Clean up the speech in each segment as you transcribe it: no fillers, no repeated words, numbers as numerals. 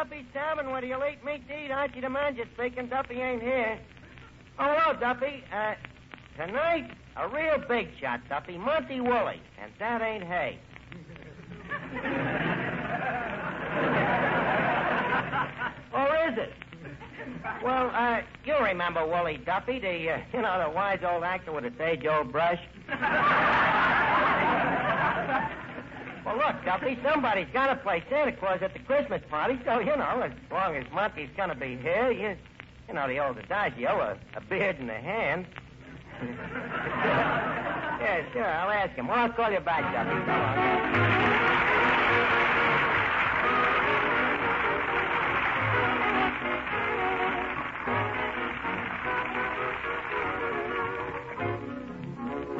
Duffy's Tavern where you'll eat meat to eat. Archie the manager speaking. Duffy ain't here. Oh, hello, Duffy. Tonight, a real big shot, Duffy. Monty Woolley. And that ain't hay. Or is it? Well, you remember Woolley, Duffy, the wise old actor with a sage-old brush? Well, look, Duffy, somebody's got to play Santa Claus at the Christmas party, so, as long as Monty's going to be here, the old adagio, a beard in the hand. Yeah, sure, I'll ask him. Well, I'll call you back, Duffy. So long.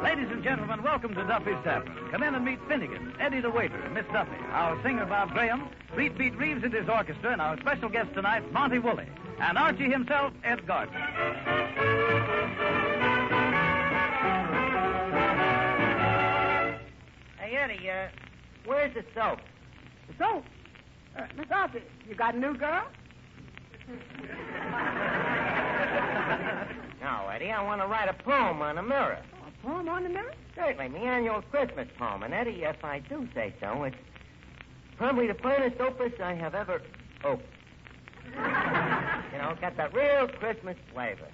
Ladies and gentlemen, welcome to Duffy's Tavern. Come in and meet Finnegan, Eddie the waiter, Miss Duffy, our singer Bob Graham, Beat Reeves and his orchestra, and our special guest tonight, Monty Woolley, and Archie himself, Ed Gardner. Hey, Eddie, where's the soap? The soap? Miss Archie, you got a new girl? No, Eddie, I want to write a poem on a mirror. Poem on the mirror? Certainly, my annual Christmas poem. And, Eddie, if I do say so, it's probably the finest opus I have ever opened. Got that real Christmas flavor.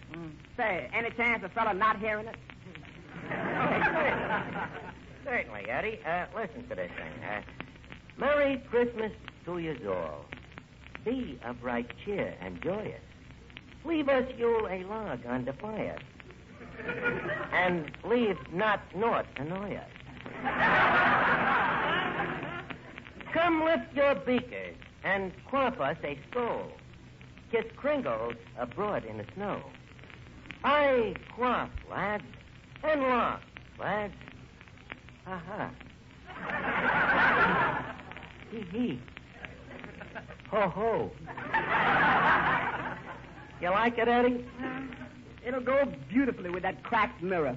Say, any chance of fella not hearing it? Certainly, Eddie. Listen to this thing. Merry Christmas to yous all. Be of right cheer and joyous. Leave us Yule a log on the fire. And leave not naught annoy us. Come lift your beakers and quaff us a skull. Kiss Kringles abroad in the snow. I quaff, lads, and laugh, lads. Ha-ha. Hee-hee. Ho-ho. You like it, Eddie? It'll go beautifully with that cracked mirror.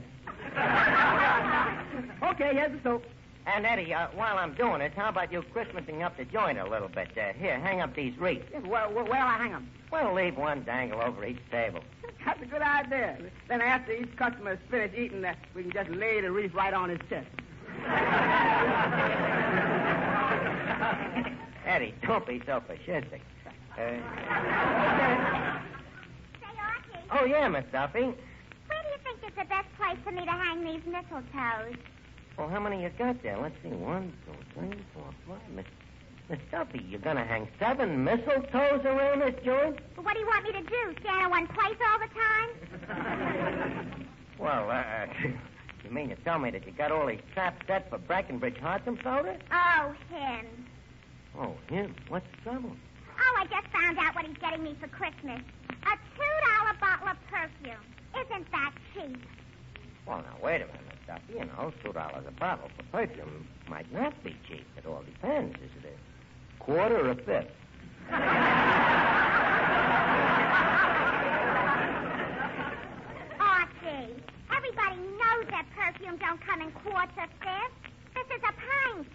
Okay, here's the soap. And, Eddie, while I'm doing this, how about you Christmasing up the joint a little bit? Here, hang up these wreaths. Yes, where'll I hang them? Well, leave one dangle over each table. That's a good idea. Then after each customer is finished eating, we can just lay the wreath right on his chest. Eddie, don't be so fascistic. Oh, yeah, Miss Duffy. Where do you think is the best place for me to hang these mistletoes? Well, how many you got there? Let's see. 1, 2, 3, 4, 5. Miss Duffy, you're going to hang 7 mistletoes around this joint? Well, what do you want me to do? Stand in one place all the time? Well, you mean to tell me that you got all these traps set for Breckenridge Hartsum soda? Oh, him. Oh, him? What's the trouble? Oh, I just found out what he's getting me for Christmas. A $2 bottle of perfume. Isn't that cheap? Well, now, wait a minute, Miss Duffy. $2 a bottle for perfume might not be cheap. It all depends. Is it a quarter or a fifth? Archie, everybody knows that perfume don't come in quarts or fifths. This is a pint.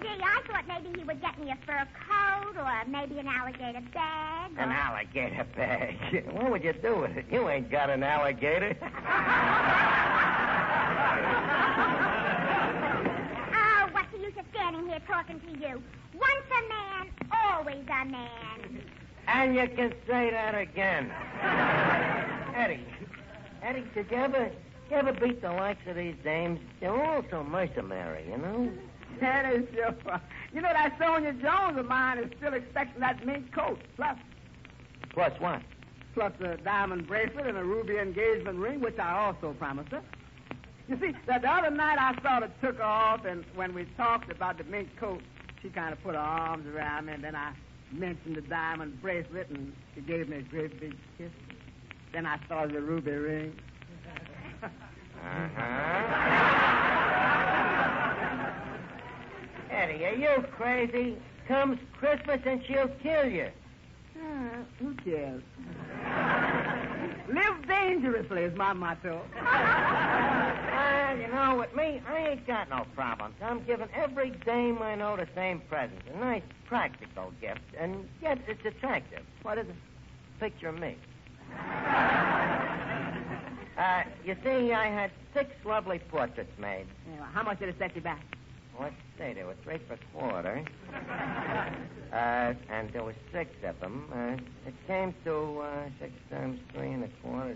Gee, I thought maybe he would get me a fur coat or maybe an alligator bag. An alligator bag? What would you do with it? You ain't got an alligator. Oh, what's the use of standing here talking to you? Once a man, always a man. And you can say that again. Eddie, did you ever beat the likes of these dames? They're all so mercenary, That is sure. That Sonia Jones of mine is still expecting that mink coat. Plus what? Plus a diamond bracelet and a ruby engagement ring, which I also promised her. You see, the other night I sort of took her off, and when we talked about the mink coat, she kind of put her arms around me, and then I mentioned the diamond bracelet, and she gave me a great big kiss. Then I saw the ruby ring. Eddie, are you crazy? Comes Christmas and she'll kill you. Who cares? Live dangerously is my motto. You know, with me, I ain't got no problems. I'm giving every dame I know the same present. A nice, practical gift, and yet it's attractive. What is it? Picture of me. You see, I had 6 lovely portraits made. Yeah, well, how much did it set you back? Let's see, there were 3 per quarter. And there were 6 of them. It came to 6 times 3 1/4.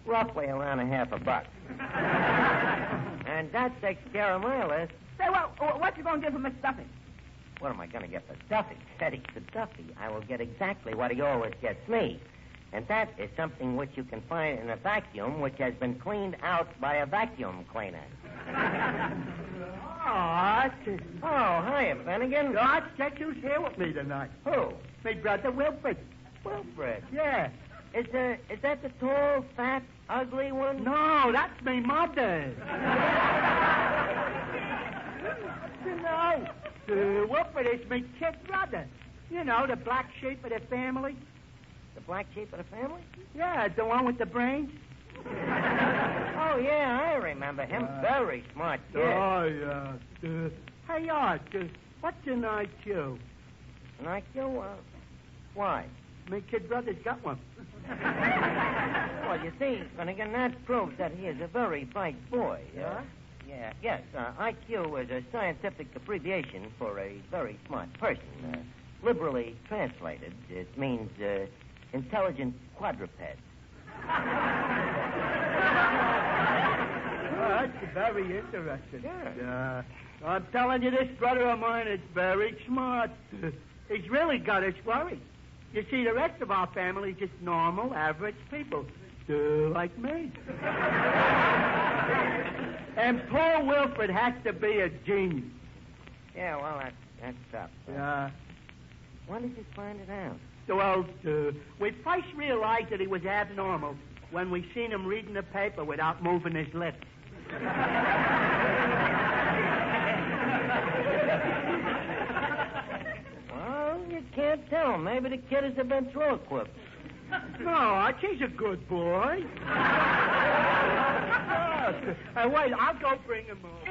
Roughly around $50. And that takes care of my list. Say, well, what you going to give for Miss Duffy? What am I going to get for Duffy? Eddie, for Duffy, I will get exactly what he always gets me. And that is something which you can find in a vacuum which has been cleaned out by a vacuum cleaner. Oh, Archie. Oh, hiya, Finnegan. Archie, check who's here with me tonight. Who? My brother Wilfred. Wilfred. Yeah. Is that the tall, fat, ugly one? No, that's my mother. You know, Wilfred is my kid brother. You know, the black sheep of the family. The black sheep of the family? Yeah, the one with the brains. Oh, yeah, I remember him. Very smart kid. Oh, yeah. Hey, Art, what's an IQ? An IQ? Why? My kid brother's got one. Well, you see, Finnegan, that proves that he is a very bright boy. Yeah? Yeah, yes. IQ is a scientific abbreviation for a very smart person. Liberally translated, it means intelligent quadruped. Oh, that's very interesting. Yeah. I'm telling you, this brother of mine is very smart. He's really got his worries. You see, the rest of our family is just normal, average people. Like me. And poor Wilfred has to be a genius. Yeah, well, that's tough. Yeah. When did you find it out? Well, we first realized that he was abnormal when we seen him reading the paper without moving his lips. Well, you can't tell. Maybe the kid is a ventriloquist. No, Archie's a good boy. Wait, I'll go bring him over.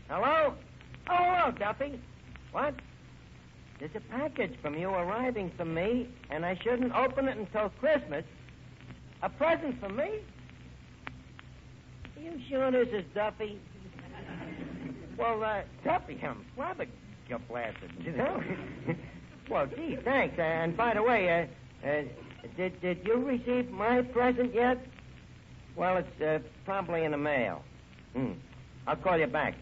Hello? Oh, hello, Duffy. What? There's a package from you arriving for me, and I shouldn't open it until Christmas. A present for me? Are you sure this is Duffy? Well, Duffy, I'm flabbergasted, you know? Well, gee, thanks. And by the way, did you receive my present yet? Well, it's probably in the mail. I'll call you back.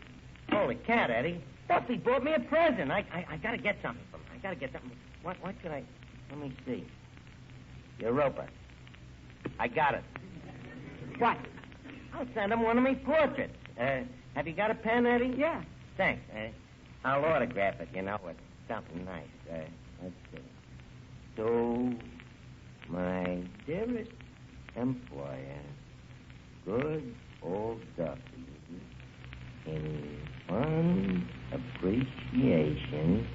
Holy cat, Eddie. Duffy bought me a present. I got to get something from him. I got to get something. What could I... Let me see. Europa. I got it. What? I'll send him one of me portraits. Have you got a pen, Eddie? Yeah. Thanks. I'll autograph it, you know, with something nice. Let's see. To my dearest employer, good old Duffy, in fond appreciation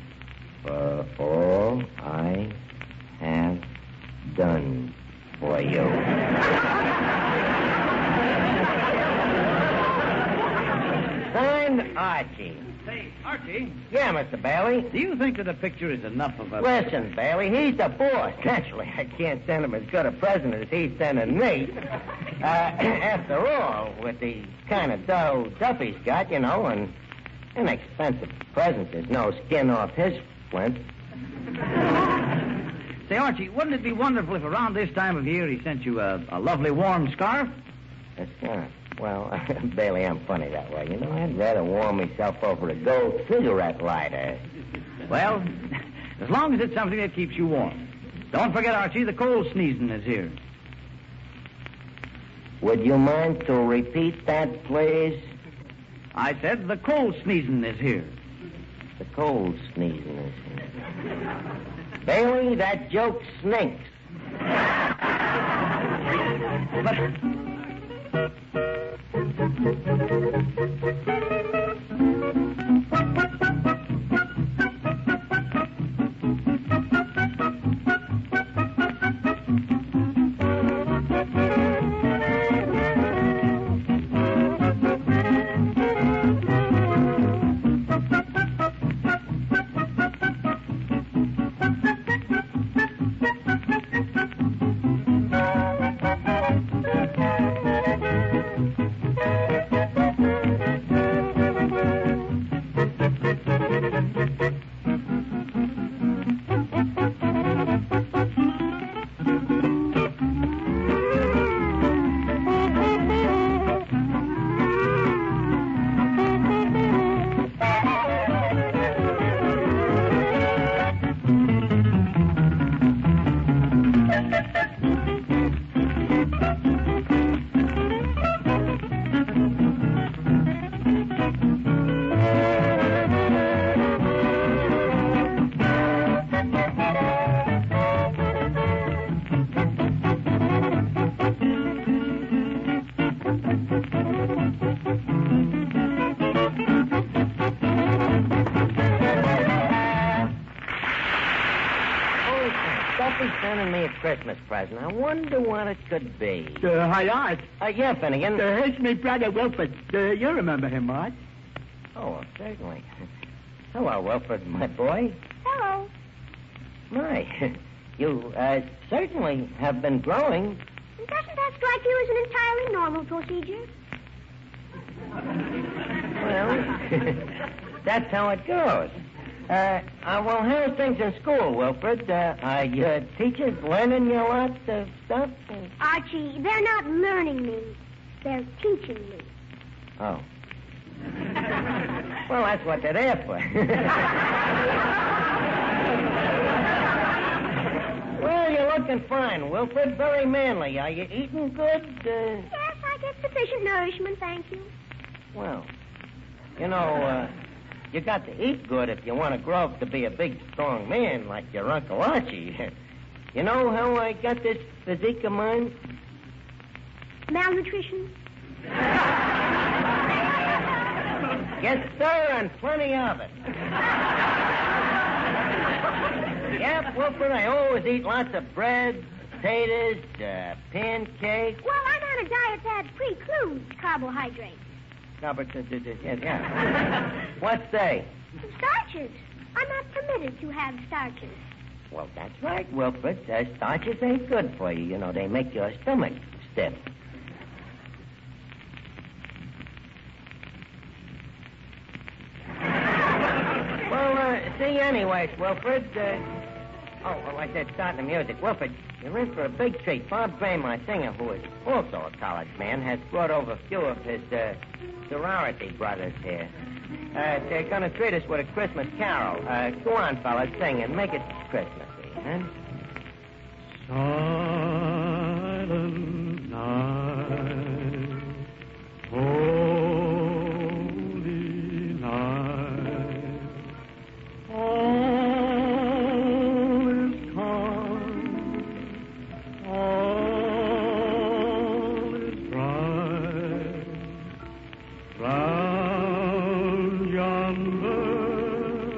for all I have done for you. Signed, Archie. Say, Archie, Yeah, Mr. Bailey. do you think that a picture is enough of a... Listen, Bailey, he's the boss. Naturally, I can't send him as good a present as he's sending me. After all, with the kind of dough Duffy's got, an inexpensive present is no skin off his flint. Say, Archie, wouldn't it be wonderful if around this time of year he sent you a lovely warm scarf? A scarf? Well, Bailey, I'm funny that way. I'd rather warm myself over a gold cigarette lighter. Well, as long as it's something that keeps you warm. Don't forget, Archie, the cold sneezing is here. Would you mind to repeat that, please? I said the cold sneezing is here. The cold sneezing is here. Bailey, that joke stinks. Christmas present. I wonder what it could be. Hi, Art. Yeah, Finnegan. Here's my brother, Wilfred. You remember him, Art? Oh, well, certainly. Hello, Wilfred, my boy. Hello. My, you certainly have been growing. Doesn't that strike you as an entirely normal procedure? Well, that's how it goes. Well, how's things in school, Wilfred? Are your teachers learning you a lot of stuff? Archie, they're not learning me. They're teaching me. Oh. Well, that's what they're there for. Well, you're looking fine, Wilfred. Very manly. Are you eating good? Yes, I get sufficient nourishment, thank you. Well, you got to eat good if you want to grow up to be a big, strong man like your Uncle Archie. You know how I got this physique of mine? Malnutrition? Yes, sir, and plenty of it. Yep, Wilfred, I always eat lots of bread, potatoes, pancakes. Well, I'm on a diet that precludes carbohydrates. No, but, yeah. What's they? Starches. I'm not permitted to have starches. Well, that's right, Wilfred. Starches ain't good for you. They make your stomach stiff. Well, see, anyways, Wilfred, I said start the music. Wilfred, you're in for a big treat. Bob Graham, our singer, who is also a college man, has brought over a few of his sorority brothers here. They're going to treat us with a Christmas carol. Go on, fellas, sing and make it Christmassy, huh? Silent night, holy night, all is calm, all is bright, round yon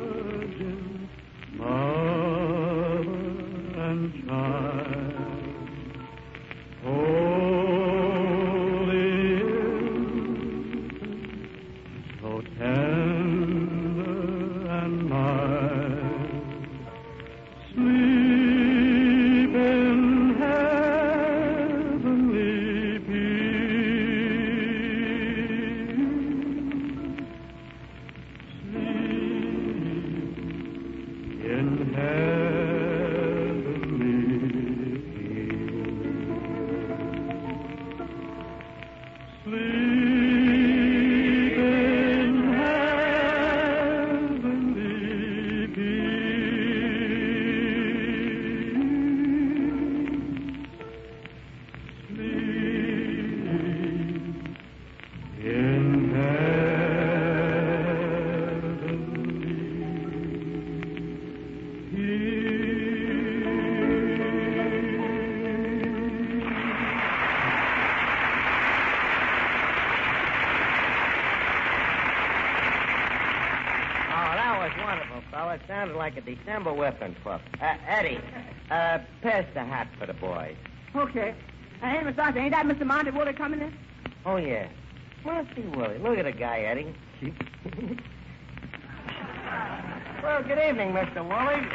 virgin mother and child. Holy infant, so tender and mild, sleep in heavenly peace. Well, it sounded like a December whipping pup. Eddie, pass the hat for the boys. Okay. Hey, Mr. Archie, ain't that Mr. Monty Woolley coming in? Oh, yeah. Monty Woolley. Look at the guy, Eddie. Well, good evening, Mr. Woolley.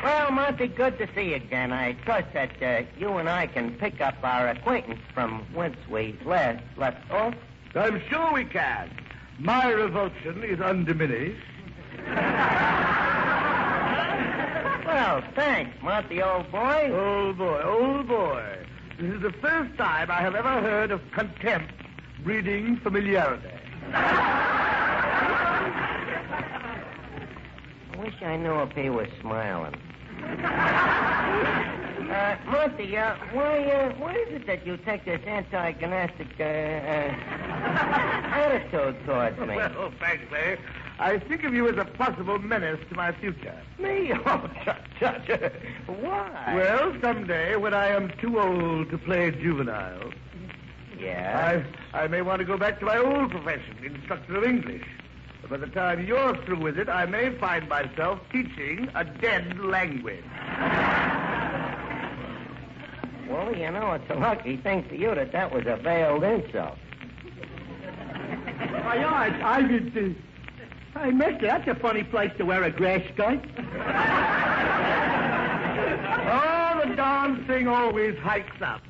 Well, Monty, good to see you again. I trust that you and I can pick up our acquaintance from whence we left off. I'm sure we can. My revulsion is undiminished. Well, thanks, Monty, old boy. Old boy. This is the first time I have ever heard of contempt breeding familiarity. I wish I knew if he was smiling. Monty, why is it that you take this antagonistic attitude towards me? Well, frankly, I think of you as a possible menace to my future. Me? Oh, Judge. Why? Well, someday when I am too old to play juvenile, yeah, I may want to go back to my old profession, instructor of English. But by the time you're through with it, I may find myself teaching a dead language. Well, you know, it's a lucky thing for you that was a veiled insult. I did see. Hey, mister, that's a funny place to wear a grass skirt. Oh, the darn thing always hikes up.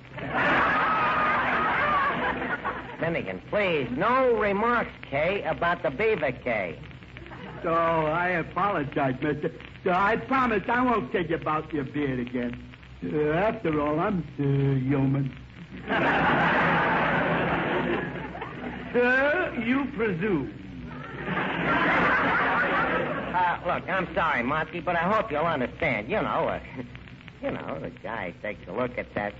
Finnegan, please, no remarks, Kay, about the beaver, Kay. Oh, I apologize, mister. So I promise I won't tell you about your beard again. After all, I'm human. Sir, you presume. Look, I'm sorry, Monty, but I hope you'll understand. You know, the guy takes a look at that.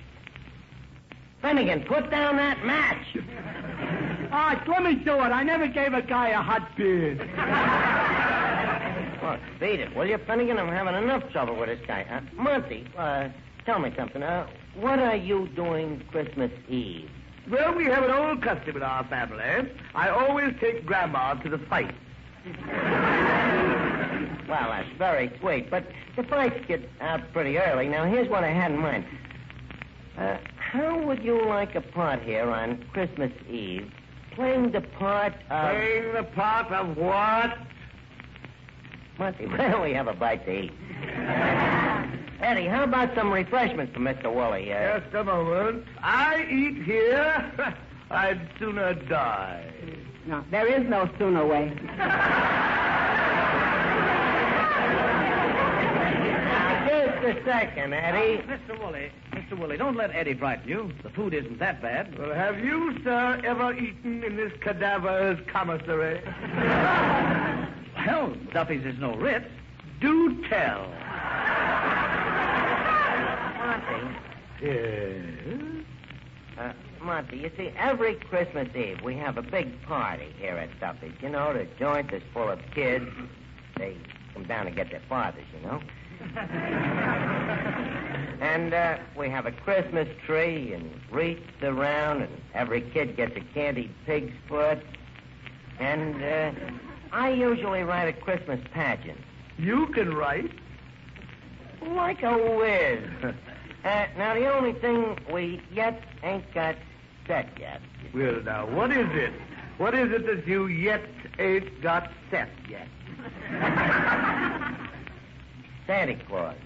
Finnegan, put down that match. Arch, let me do it. I never gave a guy a hot beard. Look, beat it, will you, Finnegan? I'm having enough trouble with this guy. Monty, tell me something. What are you doing Christmas Eve? Well, we have an old custom in our family. I always take Grandma to the fight. Well, that's very sweet, but the fights get out pretty early. Now, here's what I had in mind. How would you like a part here on Christmas Eve, playing the part of... Playing the part of what? Monty, why don't we have a bite to eat? Eddie, how about some refreshments for Mr. Woolley? Just a moment. I eat here. I'd sooner die. No, there is no sooner way. Just a second, Eddie. Mr. Woolley, don't let Eddie frighten you. The food isn't that bad. Well, have you, sir, ever eaten in this cadaver's commissary? Well, Duffy's is no Ritz. Do tell. Monty. Yes? Monty, you see, every Christmas Eve we have a big party here at Duffy's. You know, the joint is full of kids. They come down to get their fathers, you know. And we have a Christmas tree and wreaths around, and every kid gets a candied pig's foot. And I usually write a Christmas pageant. You can write? Like a whiz. Now, the only thing we yet ain't got set yet. Well, now, what is it? What is it that you yet ain't got set yet? Santa Claus.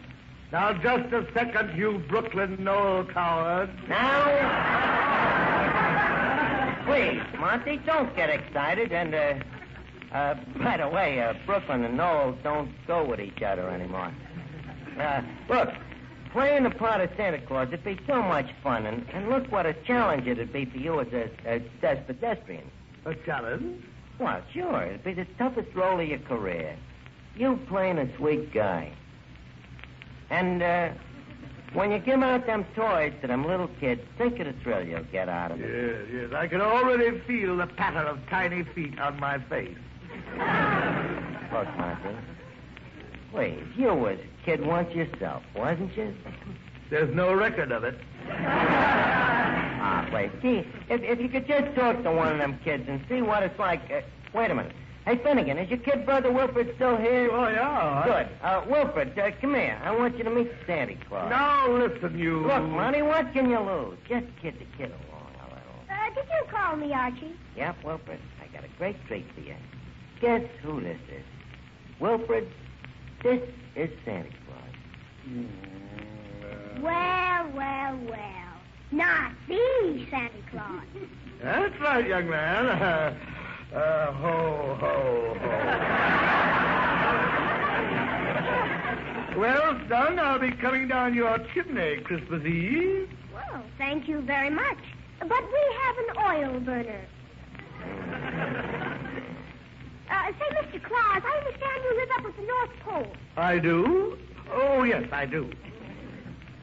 Now, just a second, you Brooklyn Knoll coward. Now, please, Monty, don't get excited. And, by the way, Brooklyn and Knoll don't go with each other anymore. Look, playing the part of Santa Claus would be so much fun, and look what a challenge it'd be for you as a pedestrian. A challenge? Well, sure. It'd be the toughest role of your career. You playing a sweet guy. And when you give out them toys to them little kids, think of the thrill you'll get out of it. Yes. I can already feel the patter of tiny feet on my face. Look, Monty, please, you was a kid once yourself, wasn't you? There's no record of it. Ah, wait. Gee, if you could just talk to one of them kids and see what it's like. Wait a minute. Hey, Finnegan, is your kid brother Wilfred still here? Oh, yeah. Good. Wilfred, come here. I want you to meet Santa Claus. Now, listen, you... Look, Monty, what can you lose? Just kid the kid along a little. Did you call me, Archie? Yep, Wilfred. I got a great treat for you. Guess who this is? Wilfred, this is Santa Claus. Well, well, well. Not the Santa Claus. That's right, young man. Ho, ho, ho. Well, son, I'll be coming down your chimney Christmas Eve. Well, thank you very much. But we have an oil burner. Say, Mr. Claus, I understand you live up at the North Pole. I do? Oh, yes, I do.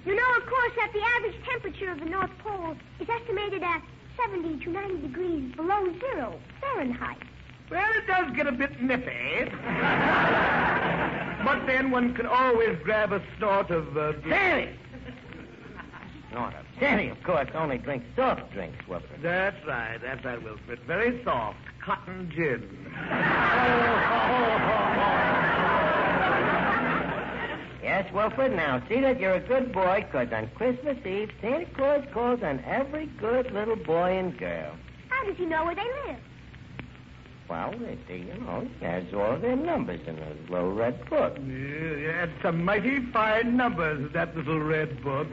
You know, of course, that the average temperature of the North Pole is estimated at 70 to 90 degrees below zero Fahrenheit. Well, it does get a bit nippy. But then one can always grab a snort of... Sandy! Snort of Sandy, of course, only drinks soft drinks, Wilfred. That's right, Wilfred. Very soft. Cotton gin. Yes, Wilfred, now see that you're a good boy, because on Christmas Eve, Santa Claus calls on every good little boy and girl. How does he know where they live? Well, he has all their numbers in a little red book. Yeah, and some mighty fine numbers in that little red book.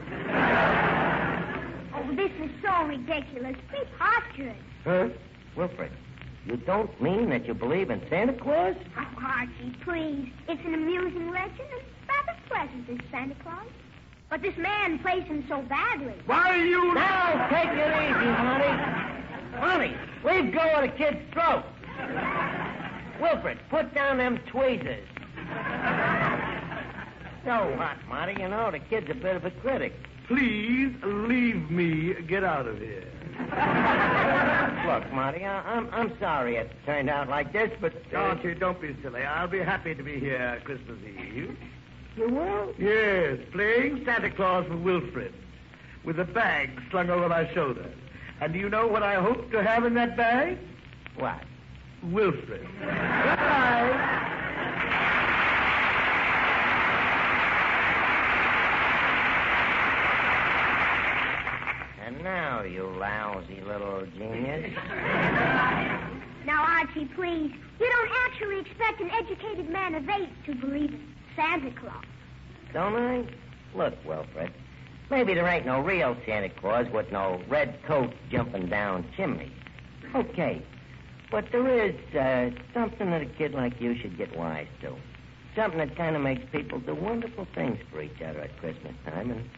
Oh, this is so ridiculous. Preposterous. Huh? Wilfred, you don't mean that you believe in Santa Claus? Oh, Archie, please. It's an amusing legend and rather pleasant, this Santa Claus. But this man plays him so badly. Why, you... Now, take it easy, Monty. Monty, leave go of the kid's throat. Wilfred, put down them tweezers. So what, Monty? You know, the kid's a bit of a critic. Please leave me get out of here. Look, Monty, I'm sorry it turned out like this, but... Archie, don't be silly. I'll be happy to be here Christmas Eve. You will? Yes, playing Santa Claus with Wilfred, with a bag slung over my shoulder. And do you know what I hope to have in that bag? What? Wilfred. Goodbye. And now, you lousy little genius. Now, Archie, please. You don't actually expect an educated man of 8 to believe in Santa Claus. Don't I? Look, Wilfred, maybe there ain't no real Santa Claus with no red coat jumping down chimneys. Okay, but there is something that a kid like you should get wise to. Something that kind of makes people do wonderful things for each other at Christmas time, and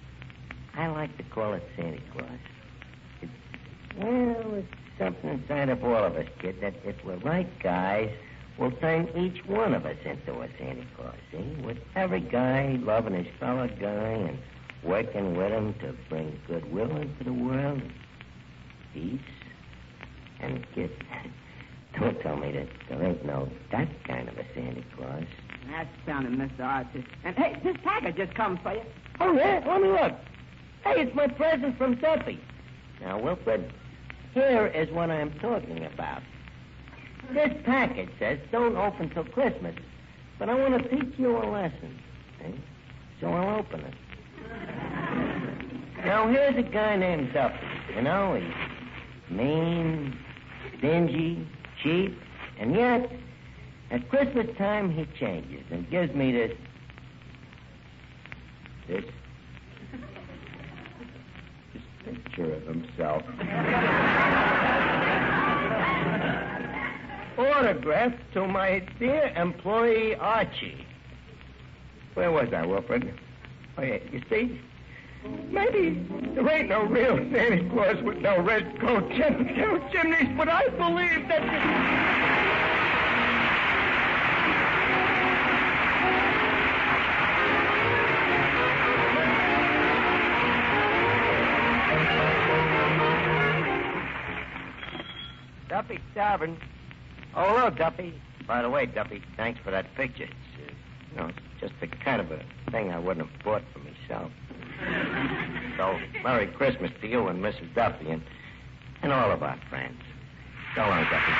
I like to call it Santa Claus. It's something inside of all of us, kid, that if we're right guys, will turn each one of us into a Santa Claus, see? With every guy loving his fellow guy and working with him to bring goodwill into the world, peace, and kid, don't tell me that there ain't no that kind of a Santa Claus. That's sounding, Mr. Archie. And, hey, this package just comes for you. Oh, yeah? Let me look. Hey, it's my present from Duffy. Now, Wilfred, here is what I'm talking about. This package says don't open till Christmas, but I want to teach you a lesson. See? So I'll open it. Now, here's a guy named Duffy. You know, he's mean, stingy, cheap, and yet, at Christmas time, he changes and gives me this picture of himself. Autograph to my dear employee, Archie. Where was I, Wilfred? Oh, yeah, you see? Maybe there ain't no real Santa Claus with no red coat chimneys, but I believe that... Duffy, Tavern. Oh, hello, Duffy. By the way, Duffy, thanks for that picture. It's, it's just the kind of a thing I wouldn't have bought for myself. So, Merry Christmas to you and Mrs. Duffy and all of our friends. So long, Duffy.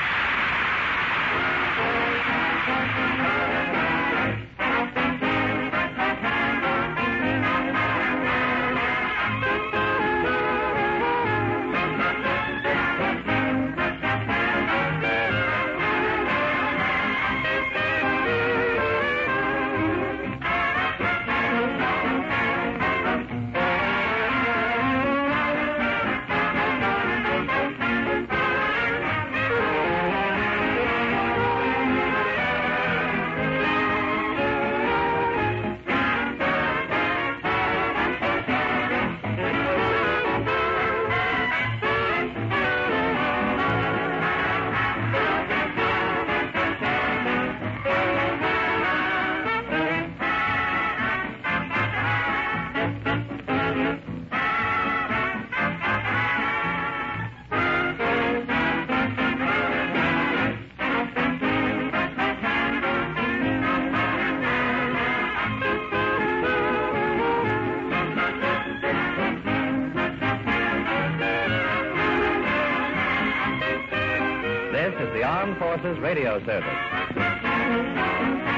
This is the Armed Forces Radio Service.